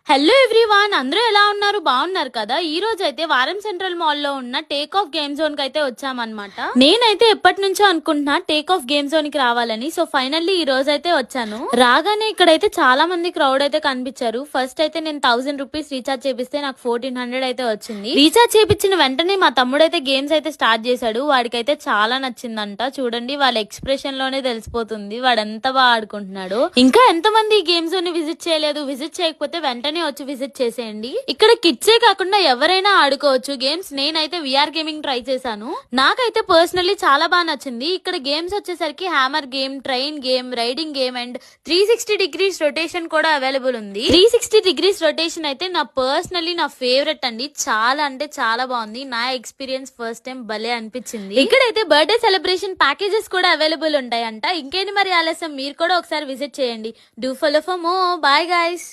Hello everyone, అందరూ ఎలా ఉన్నారు? బాగున్నారు కదా? ఈ రోజు అయితే వారం సెంట్రల్ మాల్ లో ఉన్న టేక్ ఆఫ్ గేమ్ జోన్ కి అయితే వచ్చామన్నమాట. నేనైతే ఎప్పటి నుంచో అనుకుంటున్నా టేక్ ఆఫ్ గేమ్ జోన్ కి రావాలని. సో ఫైనల్లీ ఈ రోజు అయితే వచ్చాను. రాగానే ఇక్కడైతే చాలా మంది క్రౌడ్ అయితే కనిపించారు. ఫస్ట్ అయితే నేను 1000 రూపీస్ రీఛార్జ్ చేపిస్తే నాకు 1400 అయితే వచ్చింది. రీఛార్జ్ చేపించిన వెంటనే మా తమ్ముడు అయితే గేమ్స్ అయితే స్టార్ట్ చేశాడు. వాడికైతే చాలా నచ్చిందంట. చూడండి, వాళ్ళ ఎక్స్ప్రెషన్ లోనే తెలిసిపోతుంది వాడు ఎంత బాగా ఆడుకుంటున్నాడు. ఇంకా ఎంతమంది ఈ గేమ్ జోన్ ని విజిట్ చేయలేదు, విజిట్ చేయకపోతే వెంటనే వచ్చి విజిట్ చేసేయండి. ఇక్కడ కిడ్సే కాకుండా ఎవరైనా ఆడుకోవచ్చు గేమ్స్. నేనైతే విఆర్ గేమింగ్ ట్రై చేశాను. నాకైతే పర్సనల్లీ చాలా బాగా నచ్చింది. ఇక్కడ గేమ్స్ వచ్చేసరికి hammer game, train game, riding game and 360 degrees rotation కూడా అవైలబుల్ ఉంది. 360 డిగ్రీస్ రొటేషన్ అయితే నా పర్సనల్లీ నా ఫేవరెట్ అండి. చాలా అంటే చాలా బాగుంది. నా ఎక్స్పీరియన్స్ ఫస్ట్ టైం భలే అనిపించింది. ఇక్కడైతే బర్త్డే సెలబ్రేషన్ ప్యాకేజెస్ కూడా అవైలబుల్ ఉంటాయంట. ఇంకేంటి మరి ఆలస్యం, మీరు కూడా ఒకసారి విజిట్ చేయండి. Do follow for more. Bye guys.